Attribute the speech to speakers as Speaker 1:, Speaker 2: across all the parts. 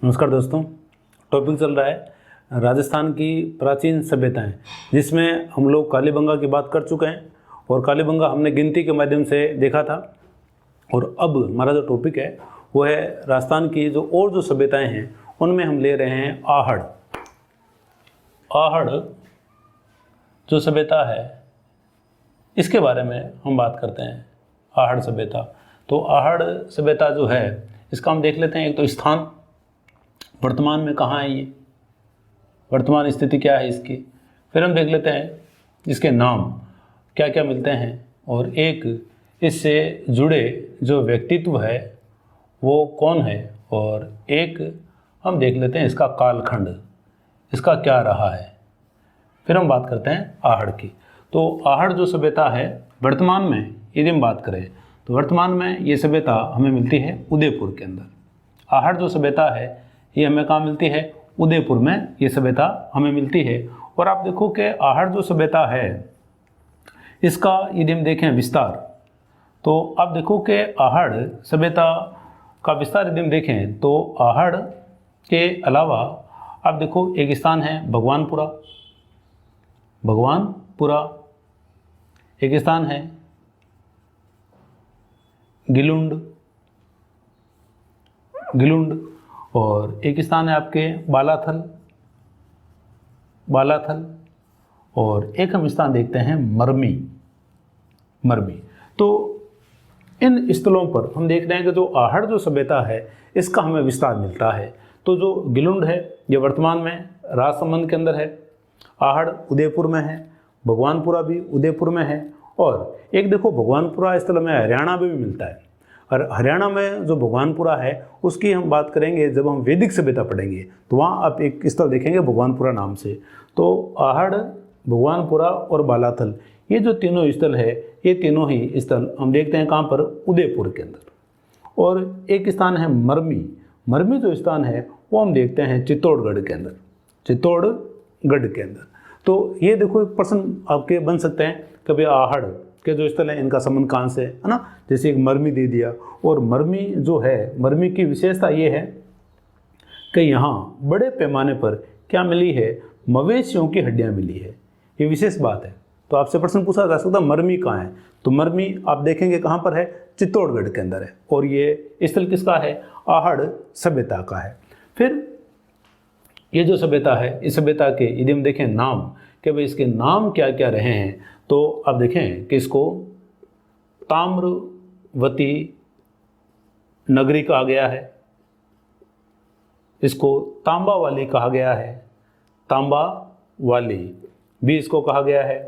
Speaker 1: नमस्कार दोस्तों। टॉपिक चल रहा है राजस्थान की प्राचीन सभ्यताएं, जिसमें हम लोग कालीबंगा की बात कर चुके हैं और कालीबंगा हमने गिनती के माध्यम से देखा था। और अब हमारा जो टॉपिक है वो है राजस्थान की जो सभ्यताएं हैं उनमें हम ले रहे हैं आहड़। आहड़ जो सभ्यता है इसके बारे में हम बात करते हैं। आहड़ सभ्यता, तो आहड़ सभ्यता जो है इसका हम देख लेते हैं। एक तो स्थान, वर्तमान में कहाँ है ये, वर्तमान स्थिति क्या है इसकी। फिर हम देख लेते हैं इसके नाम क्या क्या मिलते हैं, और एक इससे जुड़े जो व्यक्तित्व है वो कौन है, और एक हम देख लेते हैं इसका कालखंड, इसका क्या रहा है। फिर हम बात करते हैं आहड़ की। तो आहड़ जो सभ्यता है वर्तमान में यदि हम बात करें तो वर्तमान में ये सभ्यता हमें मिलती है उदयपुर के अंदर। आहड़ जो सभ्यता है ये हमें कहाँ मिलती है, उदयपुर में ये सभ्यता हमें मिलती है। और आप देखो कि आहड़ जो सभ्यता है इसका यदि हम देखें विस्तार, तो आप देखो कि आहड़ सभ्यता का विस्तार यदि हम देखें तो आहड़ के अलावा आप देखो एक स्थान है भगवानपुरा, भगवानपुरा एक स्थान है गिलुंड, गिलुंड, और एक स्थान है आपके बालाथल, बालाथल, और एक हम स्थान देखते हैं मरमी, मरमी। तो इन स्थलों पर हम देख रहे हैं कि जो आहड़ जो सभ्यता है इसका हमें विस्तार मिलता है। तो जो गिलुंड है ये वर्तमान में राजसमंद के अंदर है, आहड़ उदयपुर में है, भगवानपुरा भी उदयपुर में है, और एक देखो भगवानपुरा स्थल में हरियाणा में भी मिलता है। और हरियाणा में जो भगवानपुरा है उसकी हम बात करेंगे जब हम वैदिक सभ्यता पढ़ेंगे, तो वहाँ आप एक स्थल देखेंगे भगवानपुरा नाम से। तो आहड़, भगवानपुरा और बालाथल ये जो तीनों स्थल है ये तीनों ही स्थल हम देखते हैं कहाँ पर, उदयपुर के अंदर। और एक स्थान है मरमी, मरमी जो स्थान है वो हम देखते हैं चित्तौड़गढ़ के अंदर, चित्तौड़गढ़ के अंदर। तो ये देखो एक प्रश्न आपके बन सकते हैं कि भाई आहड़ के जो स्थल है इनका संबंध कहाँ से है ना। जैसे एक मरमी दे दिया, और मरमी जो है, मरमी की विशेषता ये है कि यहाँ बड़े पैमाने पर क्या मिली है, मवेशियों की हड्डियाँ मिली है, ये विशेष बात है। तो आपसे प्रश्न पूछा जा सकता है मरमी कहाँ है, तो मरमी आप देखेंगे कहाँ पर है, चित्तौड़गढ़ के अंदर है, और ये स्थल किसका है, आहड़ सभ्यता का है। फिर ये जो सभ्यता है इस सभ्यता के यदि हम देखें नाम कि भाई इसके नाम क्या क्या रहे हैं, तो आप देखें कि इसको ताम्रवती नगरी कहा गया है, इसको तांबा वाली कहा गया है, तांबा वाली भी इसको कहा गया है।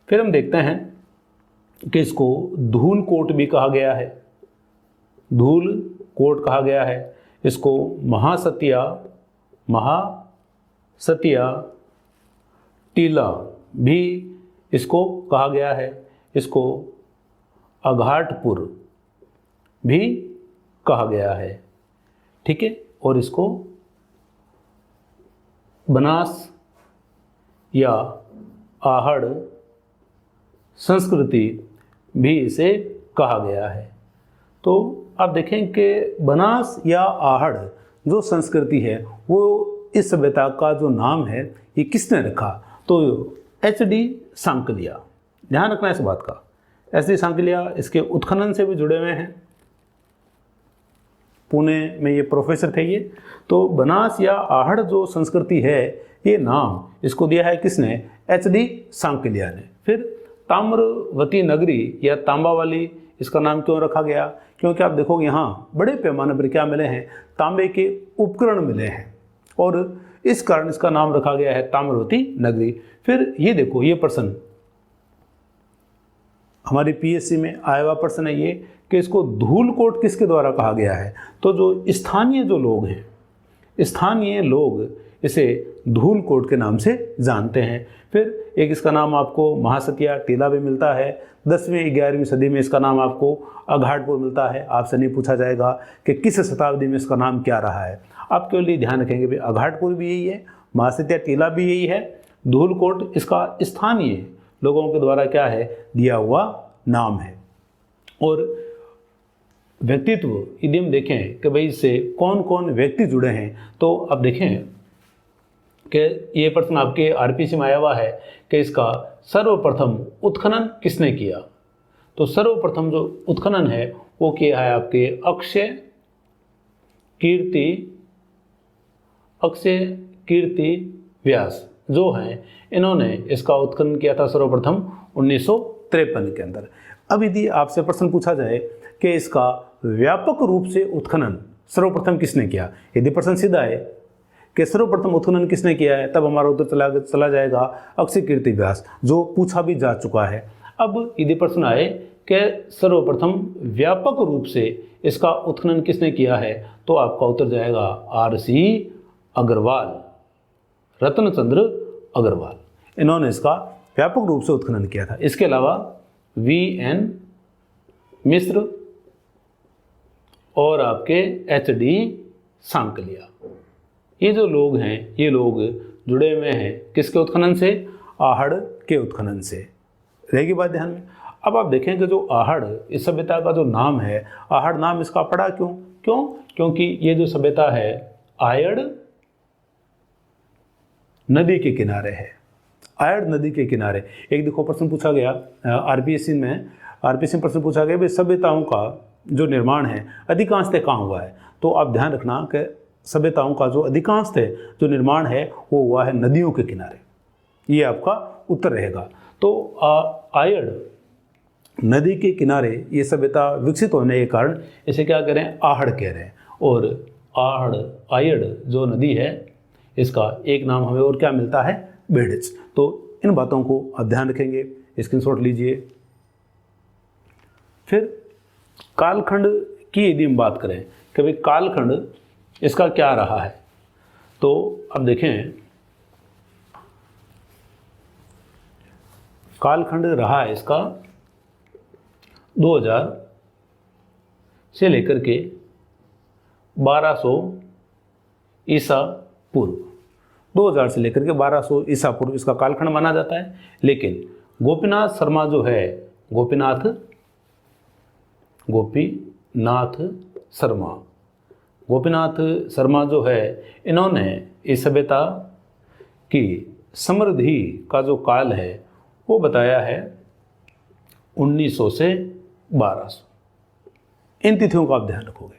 Speaker 1: फिर हम देखते हैं कि इसको धूल कोट भी कहा गया है, धूल कोट कहा गया है। इसको महासतिया, महासतिया टीला भी इसको कहा गया है, इसको अघाटपुर भी कहा गया है, ठीक है। और इसको बनास या आहड़ संस्कृति भी इसे कहा गया है। तो आप देखें कि बनास या आहड़ जो संस्कृति है वो इस सभ्यता का जो नाम है ये किसने रखा, तो HD सांकलिया। ध्यान रखना इस बात का, HD सांकलिया इसके उत्खनन से भी जुड़े हुए हैं, पुणे में ये प्रोफेसर थे ये। तो बनास या आहड़ जो संस्कृति है ये नाम इसको दिया है किसने, HD सांकलिया ने। फिर ताम्रवती नगरी या तांबा वाली इसका नाम क्यों रखा गया, क्योंकि आप देखोगे यहाँ बड़े पैमाने पर क्या मिले हैं, तांबे के उपकरण मिले हैं, और इस कारण इसका नाम रखा गया है ताम्रवती नगरी। फिर ये देखो ये प्रश्न हमारी PSC में आया हुआ प्रश्न है ये कि इसको धूलकोट किसके द्वारा कहा गया है, तो जो स्थानीय जो लोग हैं, स्थानीय लोग इसे धूलकोट के नाम से जानते हैं। फिर एक इसका नाम आपको महासतिया टीला भी मिलता है, 10वीं 11वीं सदी में इसका नाम आपको अघाटपुर मिलता है। आपसे नहीं पूछा जाएगा कि किस शताब्दी में इसका नाम क्या रहा है, आप केवल ये ध्यान रखेंगे भाई अघाटपुर भी यही है, महासतिया टीला भी यही है, धूलकोट इसका स्थानीय लोगों के द्वारा क्या है, दिया हुआ नाम है। और व्यक्तित्व यदि हम देखें कि भाई इससे कौन कौन व्यक्ति जुड़े हैं, तो अब देखें कि ये प्रश्न आपके आरपीसी में आया हुआ है कि इसका सर्वप्रथम उत्खनन किसने किया। तो सर्वप्रथम जो उत्खनन है वो किया है आपके अक्षय कीर्ति व्यास जो हैं, इन्होंने इसका उत्खनन किया था सर्वप्रथम 1953 के अंदर। अब यदि आपसे प्रश्न पूछा जाए कि इसका व्यापक रूप से उत्खनन सर्वप्रथम किसने किया, यदि प्रश्न सीधा है कि सर्वप्रथम उत्खनन किसने किया है, तब हमारा उत्तर चला जाएगा अक्षय कीर्ति व्यास, जो पूछा भी जा चुका है। अब यदि प्रश्न आए कि सर्वप्रथम व्यापक रूप से इसका उत्खनन किसने किया है, तो आपका उत्तर जाएगा RC अग्रवाल, रत्नचंद्र अग्रवाल, इन्होंने इसका व्यापक रूप से उत्खनन किया था। इसके अलावा VN मिश्र और आपके HD सांकलिया, ये जो लोग हैं, ये लोग जुड़े हुए हैं किसके उत्खनन से, आहड़ के उत्खनन से। रहेगी बात ध्यान में। अब आप देखें कि जो आहड़ इस सभ्यता का जो नाम है, आहड़ नाम इसका पड़ा क्यों, क्योंकि ये जो सभ्यता है आयड़ नदी के किनारे है, आयड़ नदी के किनारे। एक देखो प्रश्न पूछा गया आरपीएससी में प्रश्न पूछा गया भाई सभ्यताओं का जो निर्माण है अधिकांशतः कहाँ हुआ है, तो आप ध्यान रखना कि सभ्यताओं का जो अधिकांशतः जो निर्माण है वो हुआ है नदियों के किनारे, ये आपका उत्तर रहेगा। तो आयड़ नदी के किनारे ये सभ्यता विकसित होने के कारण इसे क्या कह रहे हैं, आहड़ कह रहे हैं। और आयड़ जो नदी है इसका एक नाम हमें और क्या मिलता है, बेड़च। तो इन बातों को आप ध्यान रखेंगे, स्क्रीनशॉट लीजिए। फिर कालखंड की यदि हम बात करें कि भाई कालखंड इसका क्या रहा है, तो अब देखें कालखंड रहा है इसका 2000 से लेकर के 1200 ईसा पूर्व, 2000 से लेकर के 1200 ईसा पूर्व इसका कालखंड माना जाता है। लेकिन गोपीनाथ शर्मा जो है, गोपीनाथ शर्मा जो है, इन्होंने इस सभ्यता की समृद्धि का जो काल है वो बताया है 1900 से 1200। इन तिथियों का आप ध्यान रखोगे,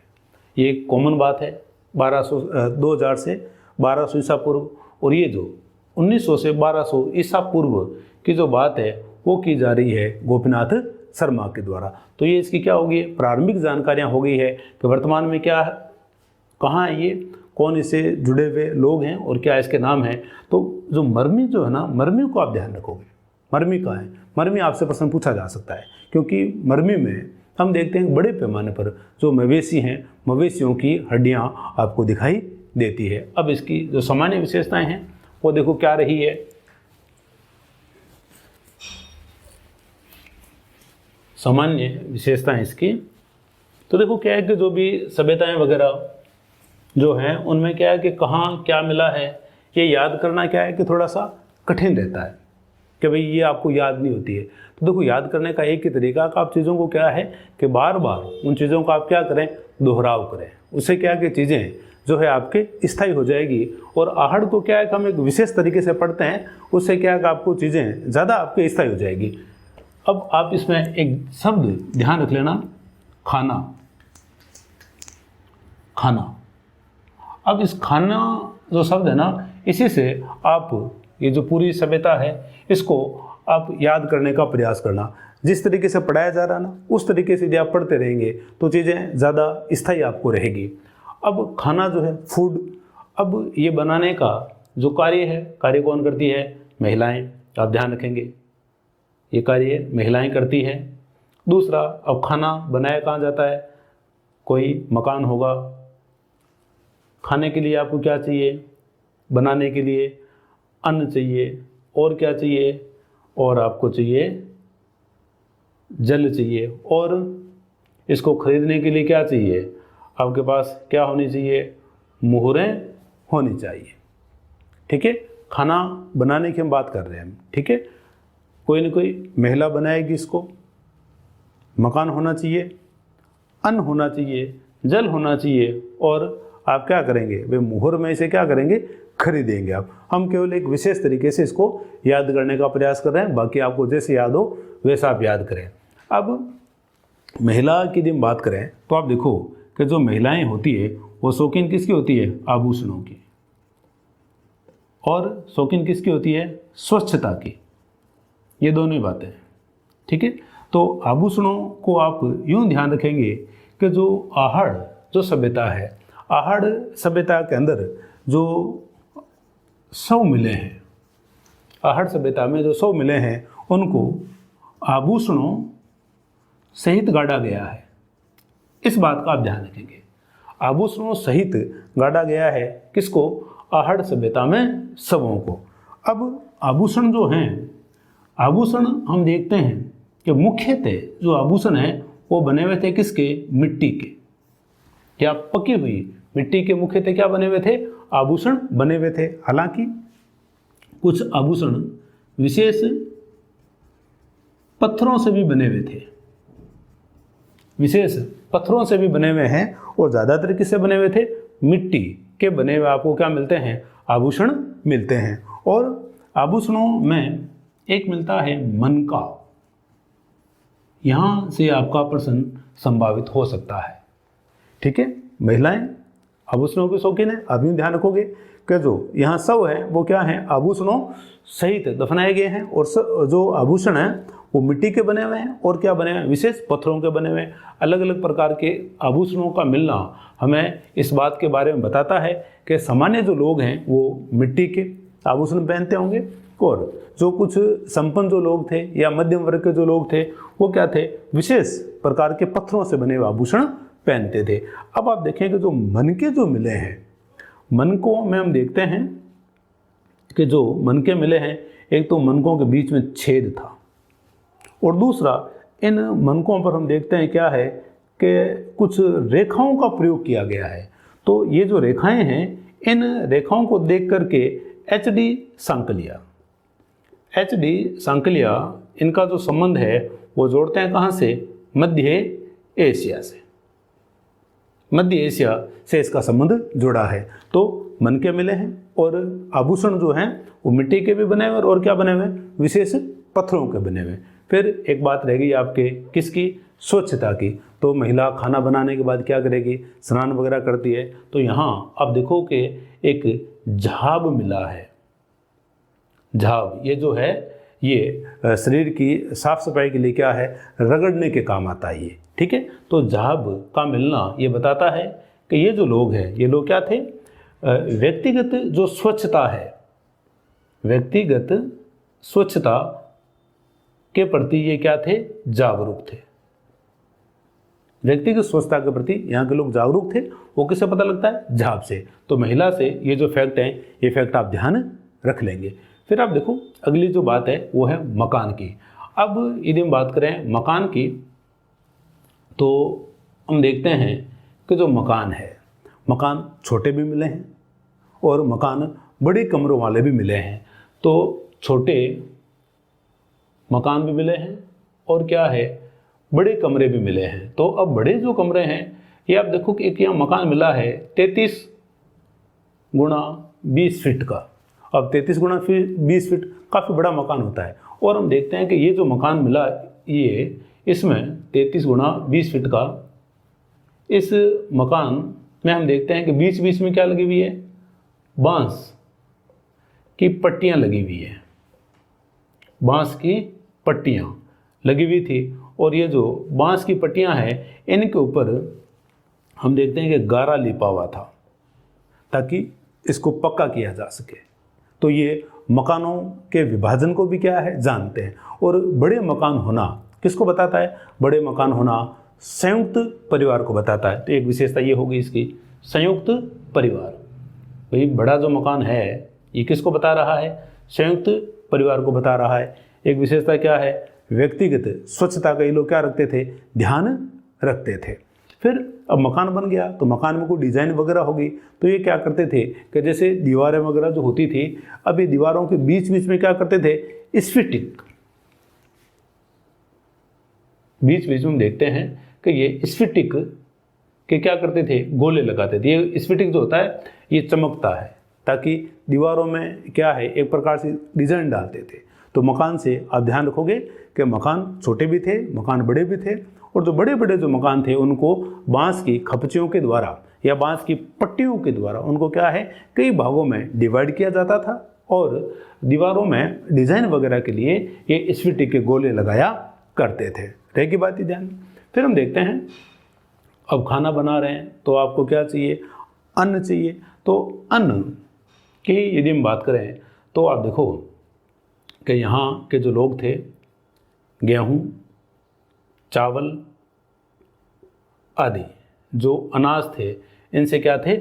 Speaker 1: ये कॉमन बात है। 2000 से 1200 ईसा पूर्व, और ये जो 1900 से 1200 ईसा पूर्व की जो बात है वो की जा रही है गोपीनाथ शर्मा के द्वारा। तो ये इसकी क्या होगी, प्रारंभिक जानकारियाँ हो गई है कि वर्तमान में क्या है, कहाँ है ये, कौन इससे जुड़े हुए लोग हैं और क्या इसके नाम हैं। तो जो मरमी जो है ना, मरमी को आप ध्यान रखोगे, मरमी कहाँ है, मरमी आपसे प्रश्न पूछा जा सकता है, क्योंकि मरमी में हम देखते हैं बड़े पैमाने पर जो मवेशी हैं, मवेशियों की हड्डियाँ आपको दिखाई देती है। अब इसकी जो सामान्य विशेषताएं हैं वो देखो क्या रही है। सामान्य विशेषताएं इसकी, तो देखो क्या है कि जो भी सभ्यताएं वगैरह जो हैं उनमें क्या है कि कहाँ क्या मिला है ये याद करना क्या है कि थोड़ा सा कठिन रहता है कि भाई ये आपको याद नहीं होती है। तो देखो याद करने का एक ही तरीका का आप चीज़ों को क्या है कि बार बार उन चीज़ों का आप क्या करें, दोहराव करें। उससे क्या कि चीज़ें जो है आपके स्थायी हो जाएगी। और आहड़ को क्या है कि हम एक विशेष तरीके से पढ़ते हैं, उससे क्या है कि आपको चीज़ें ज़्यादा आपके स्थायी हो जाएगी। अब आप इसमें एक शब्द ध्यान रख लेना, खाना। अब इस खाना जो शब्द है ना, इसी से आप ये जो पूरी सभ्यता है इसको आप याद करने का प्रयास करना। जिस तरीके से पढ़ाया जा रहा है ना, उस तरीके से यदि आप पढ़ते रहेंगे तो चीज़ें ज़्यादा स्थायी आपको रहेगी। अब खाना जो है, फूड, अब ये बनाने का जो कार्य है, कार्य कौन करती है, महिलाएं। आप ध्यान रखेंगे ये कार्य महिलाएं करती हैं। दूसरा, अब खाना बनाया कहाँ जाता है, कोई मकान होगा, खाने के लिए आपको क्या चाहिए, बनाने के लिए अन्न चाहिए, और क्या चाहिए, और आपको चाहिए जल चाहिए, और इसको खरीदने के लिए क्या चाहिए, आपके पास क्या होनी चाहिए, मुहरें होनी चाहिए। ठीक है, खाना बनाने की हम बात कर रहे हैं, ठीक है। कोई न कोई महिला बनाएगी इसको, मकान होना चाहिए, अन्न होना चाहिए, जल होना चाहिए, और आप क्या करेंगे, वे मुहर में से क्या करेंगे, खरीदेंगे आप। हम केवल एक विशेष तरीके से इसको याद करने का प्रयास कर रहे हैं, बाकी आपको जैसे याद हो वैसा आप याद करें। अब महिला की यदि हम बात करें तो आप देखो कि जो महिलाएं होती है वो शौकीन किसकी होती है, आभूषणों की, और शौकीन किसकी होती है, स्वच्छता की। ये दोनों ही बातें, ठीक है। तो आभूषणों को आप यूं ध्यान रखेंगे कि जो आहड़ जो सभ्यता है, आहड़ सभ्यता के अंदर जो शव मिले हैं, आहड़ सभ्यता में जो शव मिले हैं उनको आभूषणों सहित गाड़ा गया है। इस बात का आप ध्यान रखेंगे, आभूषणों सहित गाड़ा गया है किसको, आहड़ सभ्यता में शवों को। अब आभूषण जो हैं, आभूषण हम देखते हैं कि मुख्यतः जो आभूषण हैं वो बने हुए थे किसके, मिट्टी के, या पकी हुई मिट्टी के मुख्यतः क्या बने हुए थे, आभूषण बने हुए थे। हालांकि कुछ आभूषण विशेष पत्थरों से भी बने हुए थे, विशेष पत्थरों से भी बने हुए हैं, और ज़्यादातर किससे बने हुए थे, मिट्टी के बने हुए आपको क्या मिलते हैं, आभूषण मिलते हैं। और आभूषणों में एक मिलता है मनका, यहाँ से आपका प्रश्न संभावित हो सकता है, ठीक है। महिलाएं आभूषणों के शौकीन है, आप यूँ ध्यान रखोगे कि जो यहाँ शव है वो क्या है, आभूषणों सहित दफनाए गए हैं, और जो आभूषण हैं वो मिट्टी के बने हुए हैं, और क्या बने हुए हैं, विशेष पत्थरों के बने हुए हैं। अलग अलग प्रकार के आभूषणों का मिलना हमें इस बात के बारे में बताता है कि सामान्य जो लोग हैं वो मिट्टी के आभूषण पहनते होंगे, और जो कुछ संपन्न जो लोग थे या मध्यम वर्ग के जो लोग थे वो क्या थे, विशेष प्रकार के पत्थरों से बने हुए आभूषण पहनते थे। अब आप देखेंगे जो मनके जो मिले हैं, मनकों में हम देखते हैं कि जो मनके मिले हैं, एक तो मनकों के बीच में छेद था, और दूसरा इन मनकों पर हम देखते हैं क्या है कि कुछ रेखाओं का प्रयोग किया गया है। तो ये जो रेखाएं हैं, इन रेखाओं को देख करके एच.डी. सांकलिया इनका जो संबंध है वो जोड़ते हैं कहाँ से, मध्य एशिया से, मध्य एशिया से इसका संबंध जुड़ा है। तो मनके मिले हैं, और आभूषण जो हैं वो मिट्टी के भी बने हुए और क्या बने हुए, विशेष पत्थरों के बने हुए। फिर एक बात रह गई आपके किसकी, स्वच्छता की। तो महिला खाना बनाने के बाद क्या करेगी, स्नान वगैरह करती है। तो यहाँ आप देखो कि एक झाब मिला है, झाब ये जो है ये शरीर की साफ सफाई के लिए क्या है, रगड़ने के काम आता है ये, ठीक है। तो झाब का मिलना ये बताता है कि ये जो लोग हैं, ये लोग क्या थे, व्यक्तिगत जो स्वच्छता है, व्यक्तिगत स्वच्छता के प्रति ये क्या थे, जागरूक थे। व्यक्तिगत स्वच्छता के प्रति यहाँ के लोग जागरूक थे। वो किससे पता लगता है, झाब से। तो महिला से ये जो फैक्ट हैं, ये फैक्ट आप ध्यान रख लेंगे। फिर आप देखो अगली जो बात है वो है मकान की। अब यदि हम बात करें मकान की, तो हम देखते हैं कि जो मकान है, मकान छोटे भी मिले हैं और मकान बड़े कमरों वाले भी मिले हैं। तो छोटे मकान भी मिले हैं और क्या है, बड़े कमरे भी मिले हैं। तो अब बड़े जो कमरे हैं, ये आप देखो कि एक यहाँ मकान मिला है 33 गुणा 20 फीट का। अब 33 गुणा 20 फीट काफ़ी बड़ा मकान होता है, और हम देखते हैं कि ये जो मकान मिला, ये इसमें 33 गुणा 20 फीट का इस मकान में हम देखते हैं कि बीच बीच में क्या लगी हुई है, बांस की पट्टियाँ लगी हुई है, बांस की पट्टियाँ लगी हुई थी। और ये जो बांस की पट्टियाँ हैं, इनके ऊपर हम देखते हैं कि गारा लिपा हुआ था ताकि इसको पक्का किया जा सके। तो ये मकानों के विभाजन को भी क्या है, जानते हैं। और बड़े मकान होना किसको बताता है, बड़े मकान होना संयुक्त परिवार को बताता है। तो एक विशेषता ये होगी इसकी, संयुक्त परिवार। भाई बड़ा जो मकान है ये किसको बता रहा है, संयुक्त परिवार को बता रहा है। एक विशेषता क्या है, व्यक्तिगत स्वच्छता का ये लोग क्या रखते थे, ध्यान रखते थे। फिर अब मकान बन गया तो मकान में कोई डिज़ाइन वगैरह होगी, तो ये क्या करते थे कि जैसे दीवारें वगैरह जो होती थी, अब ये दीवारों के बीच बीच में क्या करते थे, स्फटिक, बीच बीच में देखते हैं कि ये स्फटिक के क्या करते थे, गोले लगाते थे। ये स्फटिक जो होता है ये चमकता है, ताकि दीवारों में क्या है एक प्रकार से डिजाइन डालते थे। तो मकान से आप ध्यान रखोगे कि मकान छोटे भी थे, मकान बड़े भी थे, और जो बड़े बड़े जो मकान थे उनको बांस की खपचियों के द्वारा या बांस की पट्टियों के द्वारा उनको क्या है कई भागों में डिवाइड किया जाता था, और दीवारों में डिजाइन वगैरह के लिए ये स्फटिक के गोले लगाया करते थे। रहेगी बात ही ध्यान में। फिर हम देखते हैं, अब खाना बना रहे हैं तो आपको क्या चाहिए, अन्न चाहिए। तो अन्न की यदि हम बात करें तो आप देखो कि यहाँ के जो लोग थे गेहूँ, चावल आदि जो अनाज थे इनसे क्या थे,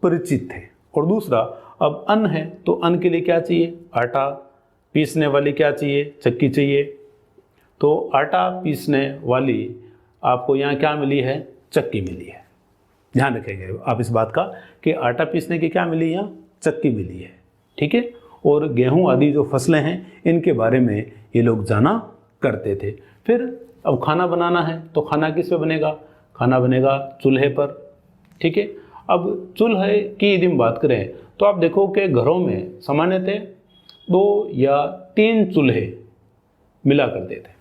Speaker 1: परिचित थे। और दूसरा, अब अन्न है तो अन्न के लिए क्या चाहिए, आटा पीसने वाली क्या चाहिए, चक्की चाहिए। तो आटा पीसने वाली आपको यहाँ क्या मिली है, चक्की मिली है। ध्यान रखेंगे आप इस बात का कि आटा पीसने की क्या मिली, यहाँ चक्की मिली है, ठीक है। और गेहूं आदि जो फसलें हैं इनके बारे में ये लोग जाना करते थे। फिर अब खाना बनाना है तो खाना किस पे बनेगा, खाना बनेगा चूल्हे पर, ठीक है। अब चूल्हे की यदि हम बात करें तो आप देखो कि घरों में सामान्यतः 2 या 3 चूल्हे मिला करते थे।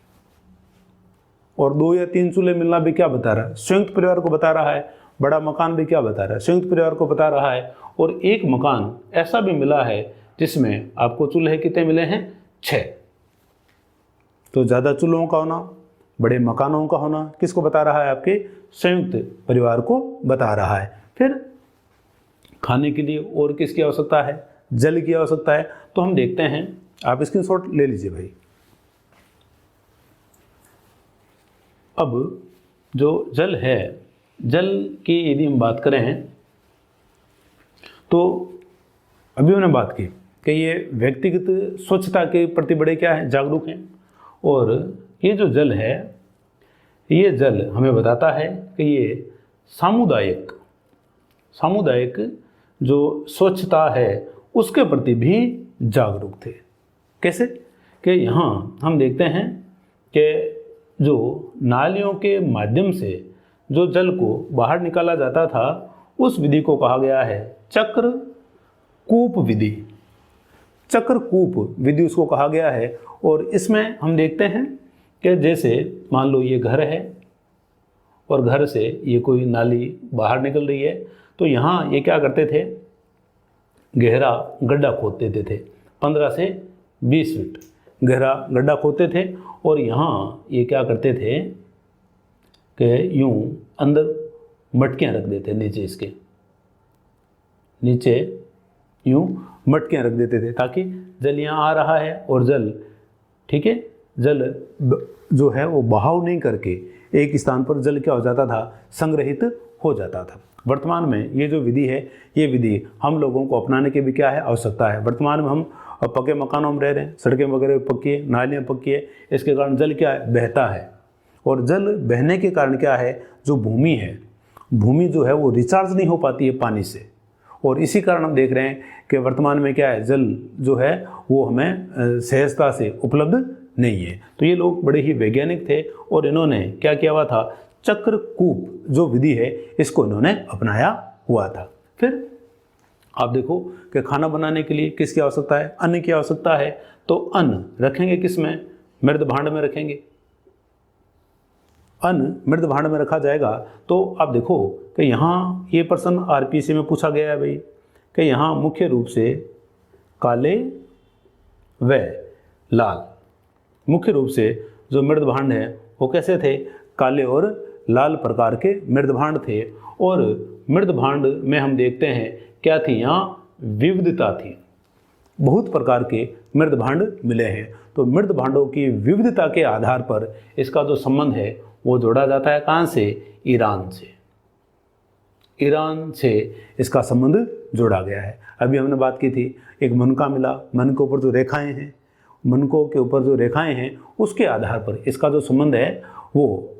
Speaker 1: और 2 या 3 चूल्हे मिलना भी क्या बता रहा है, संयुक्त परिवार को बता रहा है। बड़ा मकान भी क्या बता रहा है, संयुक्त परिवार को बता रहा है। और एक मकान ऐसा भी मिला है जिसमें आपको चूल्हे कितने मिले हैं, 6। तो ज़्यादा चूल्हों का होना, बड़े मकानों का होना किसको बता रहा है, आपके संयुक्त परिवार को बता रहा है। फिर खाने के लिए और किसकी आवश्यकता है, जल की आवश्यकता है। तो हम देखते हैं, आप स्क्रीनशॉट ले लीजिए भाई। अब जो जल है, जल की यदि हम बात करें तो अभी हमने बात की कि ये व्यक्तिगत स्वच्छता के प्रति बड़े क्या है, जागरूक हैं। और ये जो जल है, ये जल हमें बताता है कि ये सामुदायिक जो स्वच्छता है उसके प्रति भी जागरूक थे। कैसे कि यहाँ हम देखते हैं कि जो नालियों के माध्यम से जो जल को बाहर निकाला जाता था उस विधि को कहा गया है चक्रकूप विधि। चक्रकूप विधि उसको कहा गया है। और इसमें हम देखते हैं कि जैसे मान लो ये घर है और घर से ये कोई नाली बाहर निकल रही है, तो यहाँ ये क्या करते थे, गहरा गड्ढा खोद देते थे, 15 से 20 फीट गहरा गड्ढा खोदते थे। और यहाँ ये क्या करते थे कि यूँ अंदर मटकियाँ रख देते, नीचे इसके नीचे यूँ मटकियाँ रख देते थे, ताकि जल यहाँ आ रहा है और जल, ठीक है, जल जो है वो बहाव नहीं करके एक स्थान पर जल क्या हो जाता था, संग्रहित हो जाता था। वर्तमान में ये जो विधि है, ये विधि हम लोगों को अपनाने की भी क्या है, आवश्यकता है। वर्तमान में हम पक्के मकानों में रह रहे हैं, सड़कें वगैरह पक्की है, नालियाँ पक्की है, इसके कारण जल क्या है, बहता है। और जल बहने के कारण क्या है, जो भूमि है, भूमि जो है वो रिचार्ज नहीं हो पाती है पानी से। और इसी कारण हम देख रहे हैं कि वर्तमान में क्या है, जल जो है वो हमें सहजता से उपलब्ध नहीं है। तो ये लोग बड़े ही वैज्ञानिक थे और इन्होंने क्या किया हुआ था, चक्रकूप जो विधि है इसको इन्होंने अपनाया हुआ था। फिर आप देखो कि खाना बनाने के लिए किसकी आवश्यकता है, अन्न की आवश्यकता है। तो अन्न रखेंगे किस में, मृद भांड में रखेंगे। अन्न मृद भांड में रखा जाएगा। तो आप देखो कि यहाँ ये प्रश्न आरपीसी में पूछा गया है भाई कि यहाँ मुख्य रूप से काले व लाल, मुख्य रूप से जो मृद भांड है वो कैसे थे, काले और लाल प्रकार के मृद भांड थे। और मृद भांड में हम देखते हैं क्या थी, यहाँ विविधता थी, बहुत प्रकार के मृद भांड मिले हैं। तो मृद भांडों की विविधता के आधार पर इसका जो संबंध है वो जोड़ा जाता है, कहाँ से, ईरान से। ईरान से इसका संबंध जोड़ा गया है। अभी हमने बात की थी, एक मनका मिला, मन के ऊपर जो रेखाएं हैं, मनकों के ऊपर जो रेखाएं हैं उसके आधार पर इसका जो संबंध है वो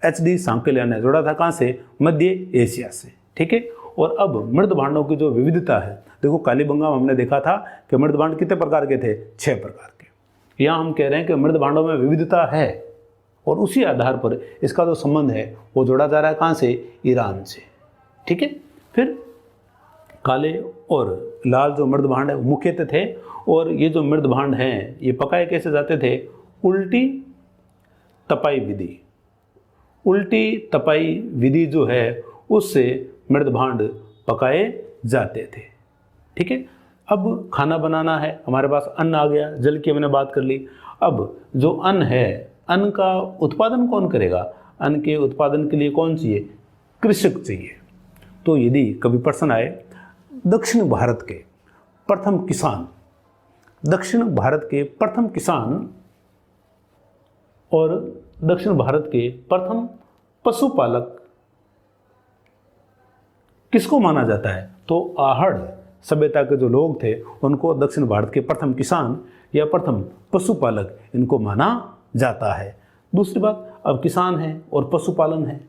Speaker 1: HD सांकल्या ने जोड़ा था, कहाँ से, मध्य एशिया से, ठीक है। और अब मृद भांडों की जो विविधता है, देखो कालीबंगा में हमने देखा था कि मृद भांड कितने प्रकार के थे, 6 प्रकार के। यहाँ हम कह रहे हैं कि मृद भांडों में विविधता है और उसी आधार पर इसका जो संबंध है वो जोड़ा जा रहा है कहाँ से, ईरान से। ठीक है। फिर काले और लाल जो मृद भांड है वो मुख्यतः थे, और ये जो मृद भांड हैं ये पकाए कैसे जाते थे, उल्टी तपाई विधि। उल्टी तपाई विधि जो है उससे मृद भांड पकाए जाते थे। ठीक है। अब खाना बनाना है, हमारे पास अन्न आ गया, जल की हमने बात कर ली। अब जो अन्न है, अन्न का उत्पादन कौन करेगा, अन्न के उत्पादन के लिए कौन चाहिए, कृषक चाहिए। तो यदि कभी प्रश्न आए दक्षिण भारत के प्रथम किसान, दक्षिण भारत के प्रथम किसान और दक्षिण भारत के प्रथम पशुपालक किसको माना जाता है, तो आहड़ सभ्यता के जो लोग थे उनको दक्षिण भारत के प्रथम किसान या प्रथम पशुपालक इनको माना जाता है। दूसरी बात, अब किसान है और पशुपालन है,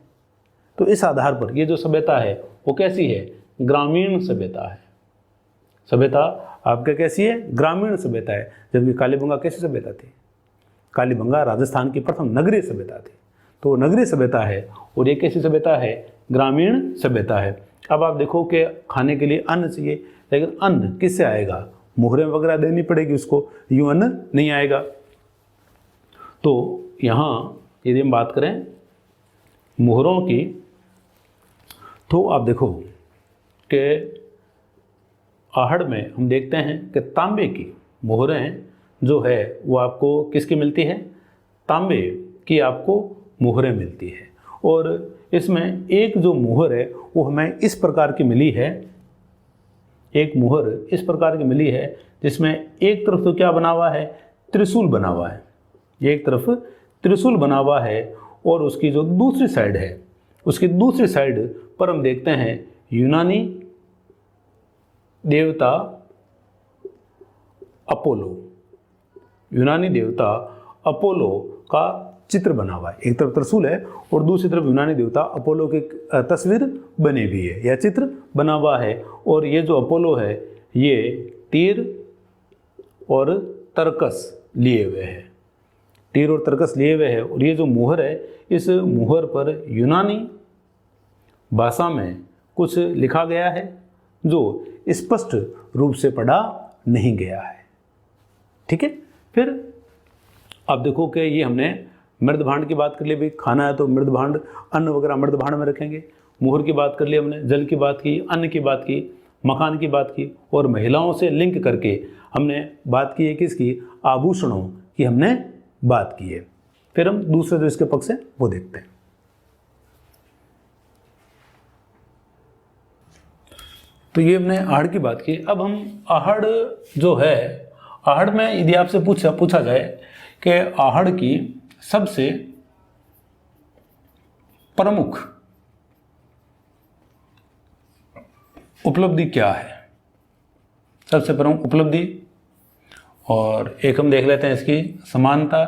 Speaker 1: तो इस आधार पर ये जो सभ्यता है वो कैसी है, ग्रामीण सभ्यता है। सभ्यता आपके कैसी है, ग्रामीण सभ्यता है। जबकि कालीबंगा कैसी सभ्यता थी, कालीबंगा राजस्थान की प्रथम नगरीय सभ्यता थी। तो नगरीय सभ्यता है और ये कैसी सभ्यता है, ग्रामीण सभ्यता है। अब आप देखो कि खाने के लिए अन्न चाहिए, लेकिन अन्न किससे आएगा, मुहरें वगैरह देनी पड़ेगी उसको, यूं अन्न नहीं आएगा। तो यहाँ यदि हम बात करें मुहरों की, तो आप देखो कि आहड़ में हम देखते हैं कि तांबे की मुहरें जो है वो आपको किसकी मिलती है, तांबे की आपको मुहरें मिलती है। और इसमें एक जो मुहर है वो हमें इस प्रकार की मिली है, एक मुहर इस प्रकार की मिली है जिसमें एक तरफ तो क्या बना हुआ है, त्रिशूल बना हुआ है, एक तरफ त्रिशूल बना हुआ है, और उसकी जो दूसरी साइड है, उसकी दूसरी साइड पर हम देखते हैं यूनानी देवता अपोलो, यूनानी देवता अपोलो का चित्र बना हुआ है। एक तरफ त्रिशूल है और दूसरी तरफ यूनानी देवता अपोलो की तस्वीर बनी हुई है या चित्र बना हुआ है। और ये जो अपोलो है ये तीर और तरकस लिए हुए है, तीर और तरकस लिए हुए है। और ये जो मुहर है, इस मुहर पर यूनानी भाषा में कुछ लिखा गया है जो स्पष्ट रूप से पढ़ा नहीं गया है। ठीक है। फिर आप देखो कि ये हमने मृद भांड की बात कर ली, भाई खाना है तो मृद भांड, अन्न वगैरह मृद भांड में रखेंगे। मुहर की बात कर ली हमने, जल की बात की, अन्न की बात की, मकान की बात की, और महिलाओं से लिंक करके हमने बात की है किसकी, आभूषणों की हमने बात की है। फिर हम दूसरे जो इसके पक्ष है वो देखते हैं। तो ये हमने आहड़ की बात की। अब हम आहड़ जो है, आहड़ में यदि आपसे पूछा जाए कि आहड़ की सबसे प्रमुख उपलब्धि क्या है, सबसे प्रमुख उपलब्धि, और एक हम देख लेते हैं इसकी समानता,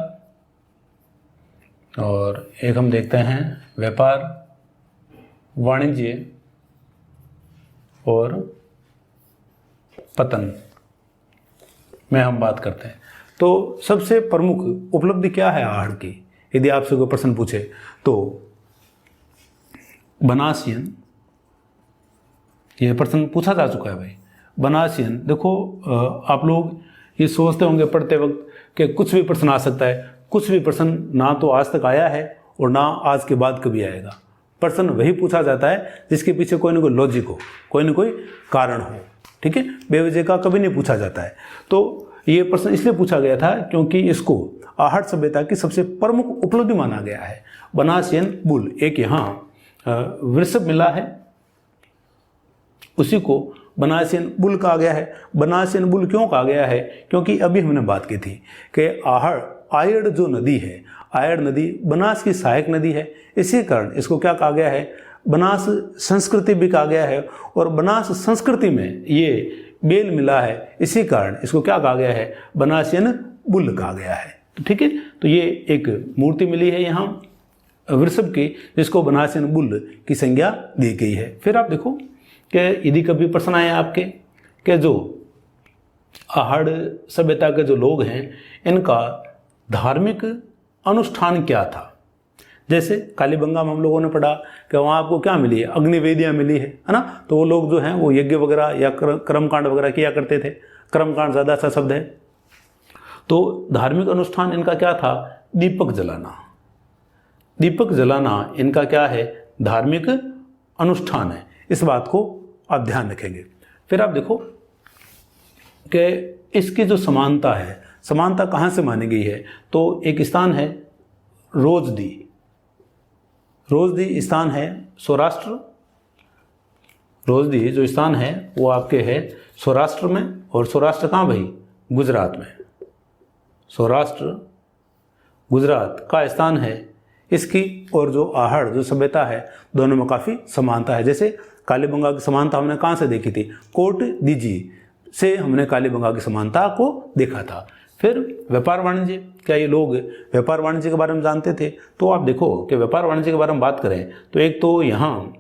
Speaker 1: और एक हम देखते हैं व्यापार, वाणिज्य और पतन में हम बात करते हैं। तो सबसे प्रमुख उपलब्धि क्या है आहड़ की, यदि आपसे कोई प्रश्न पूछे तो बनासियन, यह प्रश्न पूछा जा चुका है भाई। बनासियन, देखो आप लोग ये सोचते होंगे पढ़ते वक्त कि कुछ भी प्रश्न आ सकता है। कुछ भी प्रश्न ना तो आज तक आया है और ना आज के बाद कभी आएगा। प्रश्न वही पूछा जाता है जिसके पीछे कोई ना कोई लॉजिक हो, कोई ना कोई कारण हो। ठीक है, बेवजह का कभी नहीं पूछा जाता है। तो ये प्रश्न इसलिए पूछा गया था क्योंकि इसको आहड़ सभ्यता की सबसे प्रमुख उपलब्धि माना गया है। बनासियन बुल, एक यहाँ वृषभ मिला है, उसी को बनासियन बुल कहा गया है। बनासियन बुल क्यों कहा गया है, क्योंकि अभी हमने बात की थी कि आयड़ जो नदी है, आयड़ नदी बनास की सहायक नदी है। इसी कारण इसको क्या कहा गया है, बनास संस्कृति भी कहा गया है। और बनास संस्कृति में ये बेल मिला है, इसी कारण इसको क्या कहा गया है, बनासियन बुल कहा गया है। तो ठीक है, तो ये एक मूर्ति मिली है यहाँ वृषभ की, जिसको बनासियन बुल की संज्ञा दी गई है। फिर आप देखो कि यदि कभी प्रश्न आए आपके कि जो आहड़ सभ्यता के जो लोग हैं इनका धार्मिक अनुष्ठान क्या था, जैसे कालीबंगा में हम लोगों ने पढ़ा कि वहाँ आपको क्या मिली है, अग्निवेदियाँ मिली है ना। तो वो लोग जो हैं वो यज्ञ वगैरह या कर्मकांड वगैरह किया करते थे। कर्मकांड ज़्यादा अच्छा शब्द है। तो धार्मिक अनुष्ठान इनका क्या था, दीपक जलाना। दीपक जलाना इनका क्या है, धार्मिक अनुष्ठान है। इस बात को आप ध्यान रखेंगे। फिर आप देखो कि इसकी जो समानता है, समानता कहाँ से मानी गई है, तो एक स्थान है रोजदी। रोजदी स्थान है सौराष्ट्र। रोजदी जो स्थान है वो आपके है सौराष्ट्र में। और सौराष्ट्र कहाँ भाई, गुजरात में। सौराष्ट्र गुजरात का स्थान है इसकी। और जो आहड़ जो सभ्यता है दोनों में काफ़ी समानता है। जैसे कालीबंगा की समानता हमने कहाँ से देखी थी, कोट दीजी से हमने कालीबंगा की समानता को देखा था। फिर व्यापार वाणिज्य, क्या ये लोग व्यापार वाणिज्य के बारे में जानते थे? तो आप देखो कि व्यापार वाणिज्य के बारे में बात करें तो एक तो यहाँ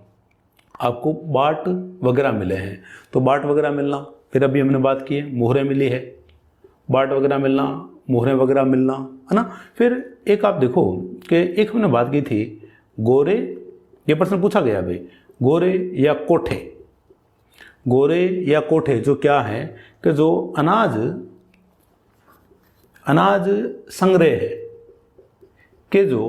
Speaker 1: आपको बाट वगैरह मिले हैं, तो बाट वगैरह मिलना, फिर अभी हमने बात की है मोहरें मिली है, बाट वगैरह मिलना, मोहरें वगैरह मिलना, है ना। फिर एक आप देखो कि एक हमने बात की थी गोरे, ये प्रश्न पूछा गया भाई, गोरे या कोठे। गोरे या कोठे जो क्या है कि जो अनाज संग्रह है के जो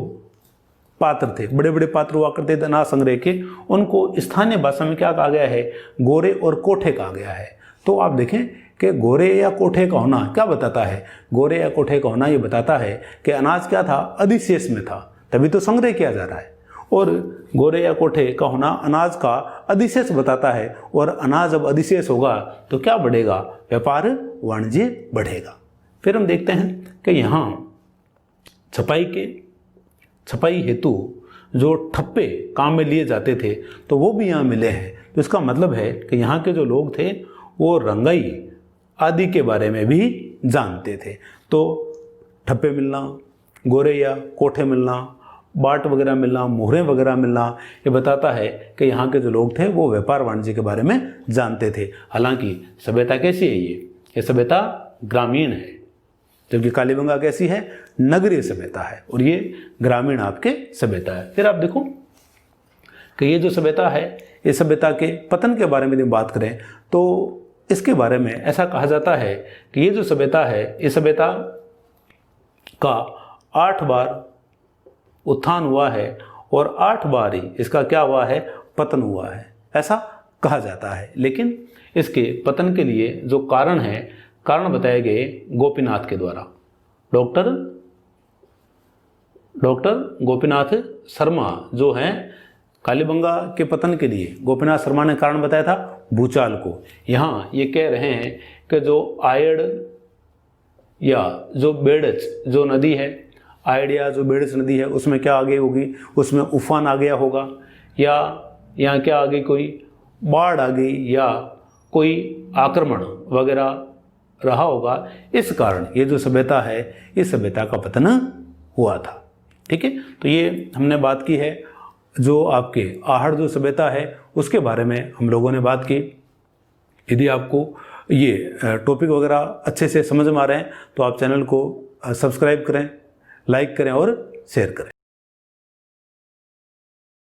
Speaker 1: पात्र थे, बड़े बड़े पात्र हुआ करते थे अनाज संग्रह के, उनको स्थानीय भाषा में क्या कहा गया है, गोरे और कोठे कहा गया है। तो आप देखें कि गोरे या कोठे का होना क्या बताता है, गोरे या कोठे का होना ये बताता है कि अनाज क्या था, अधिशेष में था, तभी तो संग्रह किया जा रहा है। और गोरे या कोठे का होना अनाज का अधिशेष बताता है। और अनाज जब अधिशेष होगा तो क्या बढ़ेगा, व्यापार वाणिज्य बढ़ेगा। फिर हम देखते हैं कि यहाँ छपाई हेतु जो ठप्पे काम में लिए जाते थे तो वो भी यहाँ मिले हैं। तो इसका मतलब है कि यहाँ के जो लोग थे वो रंगाई आदि के बारे में भी जानते थे। तो ठप्पे मिलना, गोरे या कोठे मिलना, बाट वगैरह मिलना, मोहरें वगैरह मिलना, ये बताता है कि यहाँ के जो लोग थे वो व्यापार वाणिज्य के बारे में जानते थे। हालांकि सभ्यता कैसी है, ये सभ्यता ग्रामीण है, जबकि कालीबंगा कैसी है, नगरीय सभ्यता है, और ये ग्रामीण आपके सभ्यता है। फिर आप देखो कि ये जो सभ्यता है, ये सभ्यता के पतन के बारे में बात करें तो इसके बारे में ऐसा कहा जाता है कि ये जो सभ्यता है, ये सभ्यता का 8 बार उत्थान हुआ है और 8 बार ही इसका क्या हुआ है, पतन हुआ है, ऐसा कहा जाता है। लेकिन इसके पतन के लिए जो कारण बताए गए गोपीनाथ के द्वारा। डॉक्टर गोपीनाथ शर्मा जो हैं, कालीबंगा के पतन के लिए गोपीनाथ शर्मा ने कारण बताया था भूचाल को। यहाँ ये कह रहे हैं कि जो आयड़ या जो बेड़च जो नदी है, आयड़ या जो बेड़च नदी है, उसमें क्या आ गई होगी, उसमें उफान आ गया होगा, या यहाँ क्या आ गई, कोई बाढ़ आ गई, या कोई आक्रमण वगैरह रहा होगा। इस कारण ये जो सभ्यता है, इस सभ्यता का पतन हुआ था। ठीक है, तो ये हमने बात की है जो आपके आहड़ जो सभ्यता है उसके बारे में हम लोगों ने बात की। यदि आपको ये टॉपिक वगैरह अच्छे से समझ में आ रहे हैं तो आप चैनल को सब्सक्राइब करें, लाइक करें और शेयर करें।